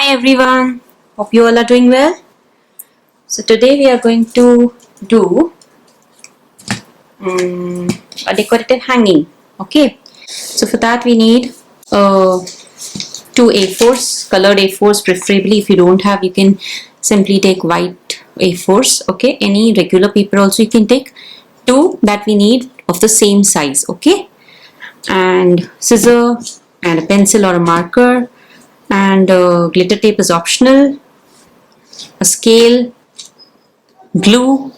Hi everyone, hope you all are doing well. So today we are going to do a decorative hanging. Okay, so for that we need two A4s, colored A4s preferably. If you don't have, you can simply take white A4s. Okay, any regular paper also you can take. Two that we need of the same size. Okay, and scissor and a pencil or a marker, and glitter tape is optional, a scale, glue,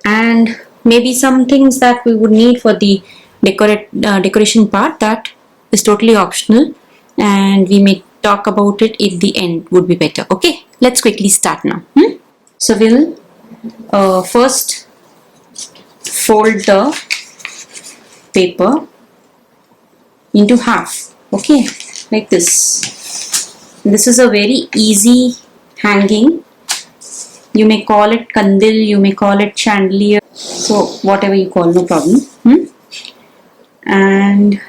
and maybe some things that we would need for the decoration part that is totally optional, and we may talk about it at the end would be better. Okay, let's quickly start now. So we'll first fold the paper into half. Okay, like this is a very easy hanging. You may call it kandil, you may call it chandelier, so whatever you call, no problem. And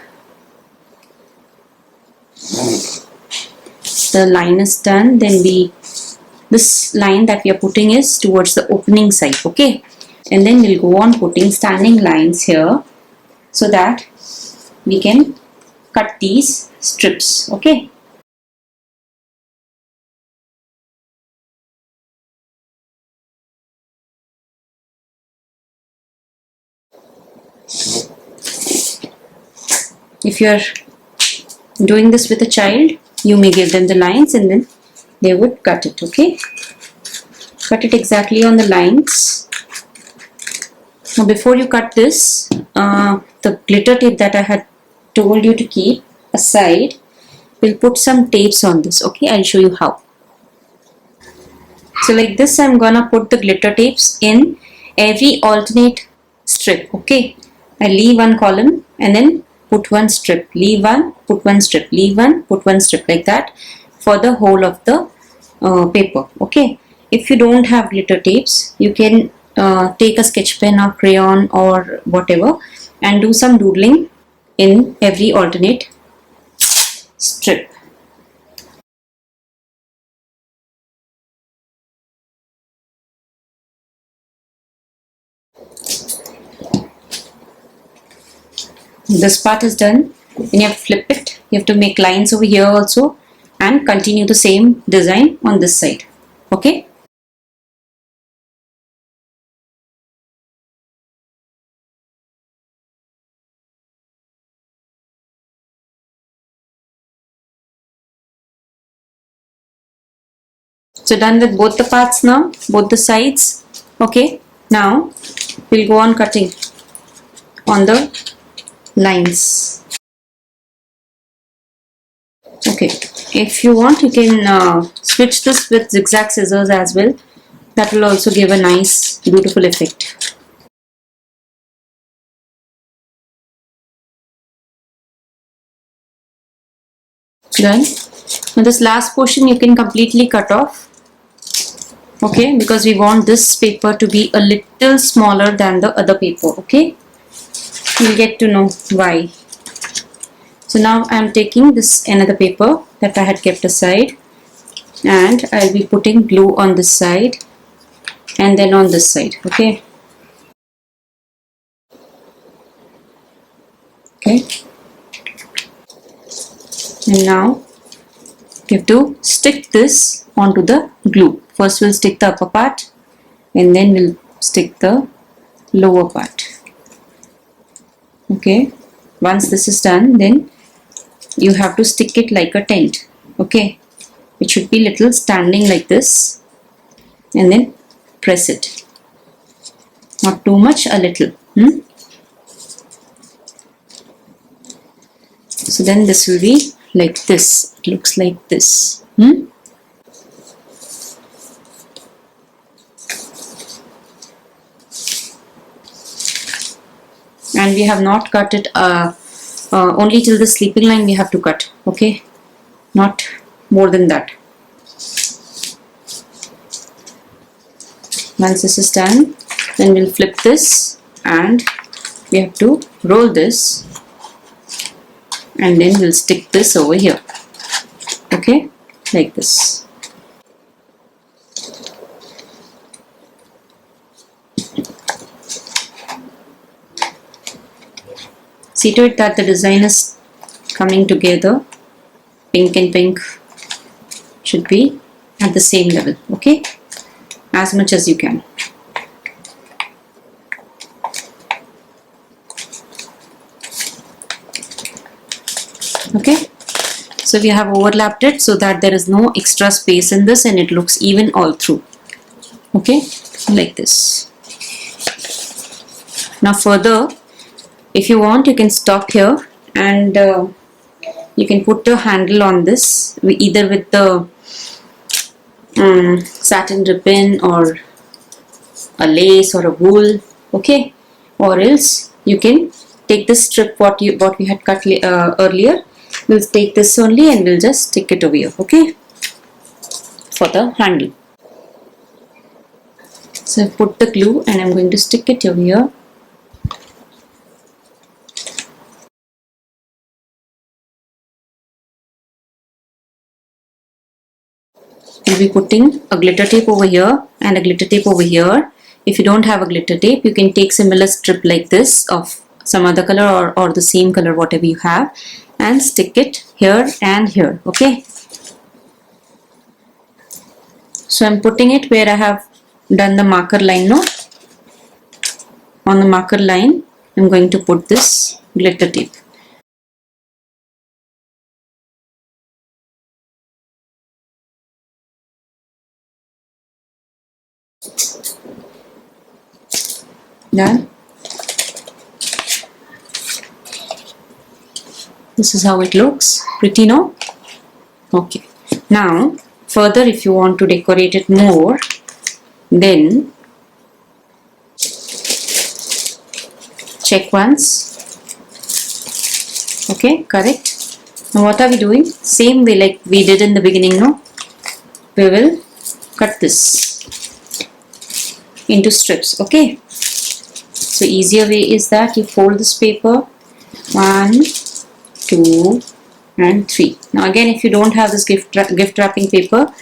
the line is done. Then this line that we are putting is towards the opening side. Okay, and then we'll go on putting standing lines here so that we can cut these strips. Okay, if you are doing this with a child, you may give them the lines and then they would cut it. Okay, cut it exactly on the lines. Now before you cut this, the glitter tape that I had told you to keep aside, we'll put some tapes on this. Okay, I'll show you how. So like this, I'm gonna put the glitter tapes in every alternate strip. Okay, I leave one column and then put one strip, leave one, put one strip, leave one, put one strip, like that for the whole of the paper. Okay, if you don't have glitter tapes, you can take a sketch pen or crayon or whatever and do some doodling in every alternate strip. This part is done. Then you have to flip it. You have to make lines over here also and continue the same design on this side. Okay. So done with both the parts now, both the sides. Okay. Now we'll go on cutting on the lines. Okay. If you want, you can switch this with zigzag scissors as well. That will also give a nice, beautiful effect. Done. Now this last portion you can completely cut off. Okay, because we want this paper to be a little smaller than the other paper. Okay, you'll get to know why. So now I'm taking this another paper that I had kept aside, and I'll be putting glue on this side and then on this side. Okay. Okay. And now you have to stick this onto the glue. First we'll stick the upper part and then we'll stick the lower part. Okay. Once this is done, then you have to stick it like a tent. Okay. It should be little standing like this and then press it. Not too much, a little. So then this will be like this. It looks like this. And we have not cut it only till the sleeping line we have to cut. Okay, not more than that. Once this is done, then we'll flip this and we have to roll this and then we'll stick this over here. Okay, like this. See to it that the design is coming together. Pink and pink should be at the same level, okay? As much as you can. Okay, so we have overlapped it so that there is no extra space in this and it looks even all through. Okay, like this. Now further, if you want, you can stop here and you can put the handle on this, either with the satin ribbon or a lace or a wool, okay, or else you can take this strip what we had cut earlier. We'll take this only and we'll just stick it over here, okay, for the handle. So I put the glue and I'm going to stick it over here. We'll be putting a glitter tape over here and a glitter tape over here. If you don't have a glitter tape, you can take similar strip like this of some other color or the same color, whatever you have, and stick it here and here, okay? So I'm putting it where I have done the marker line now. On the marker line, I'm going to put this glitter tape. Done. This is how it looks. Pretty, no? Okay. Now, further, if you want to decorate it more, then check once. Okay, correct. Now what are we doing? Same way like we did in the beginning, no? We will cut this into strips, okay? So easier way is that you fold this paper 1, 2 and 3. Now again, if you don't have this gift wrapping paper,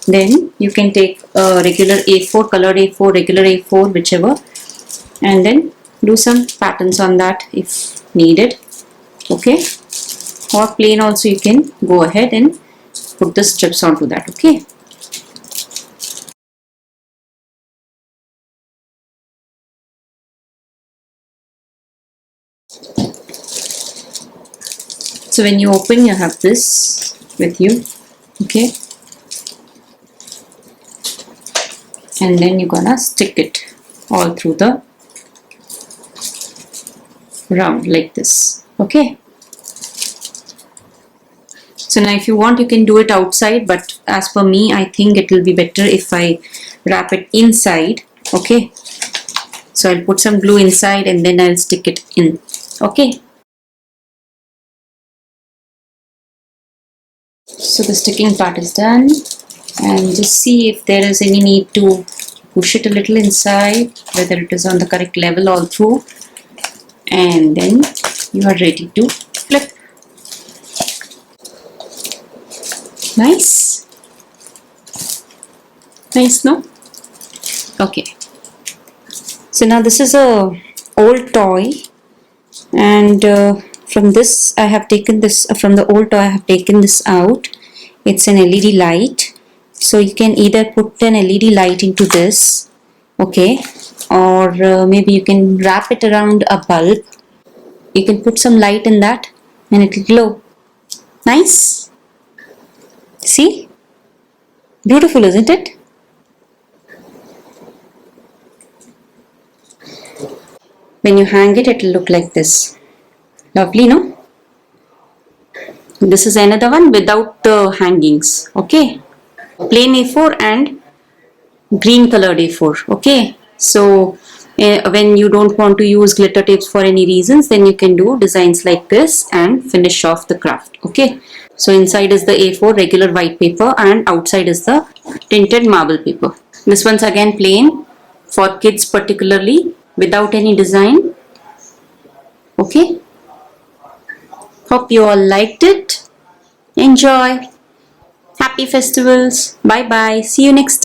then you can take a regular A4, colored A4, regular A4, whichever, and then do some patterns on that if needed, okay? Or plain also you can go ahead and put the strips onto that, okay? So when you open, you have this with you, okay? And then you're gonna stick it all through the round like this, okay? So now if you want, you can do it outside, but as per me, I think it will be better if I wrap it inside, okay? So I'll put some glue inside and then I'll stick it in, okay? So the sticking part is done, and just see if there is any need to push it a little inside, whether it is on the correct level all through, and then you are ready to flip. Nice, nice, no? Okay, so now this is a old toy, and from this I have taken this from the old toy. I have taken this out. It's an LED light, so you can either put an LED light into this, okay, or maybe you can wrap it around a bulb. You can put some light in that and it will glow. Nice. See, beautiful, isn't it? When you hang it, it will look like this. Lovely, no? This is another one without the hangings, okay? Plain A4 and green colored A4, okay? So when you don't want to use glitter tapes for any reasons, then you can do designs like this and finish off the craft, okay? So inside is the A4 regular white paper and outside is the tinted marble paper. This one's again plain for kids particularly, without any design, okay? Hope you all liked it. Enjoy. Happy festivals. Bye bye. See you next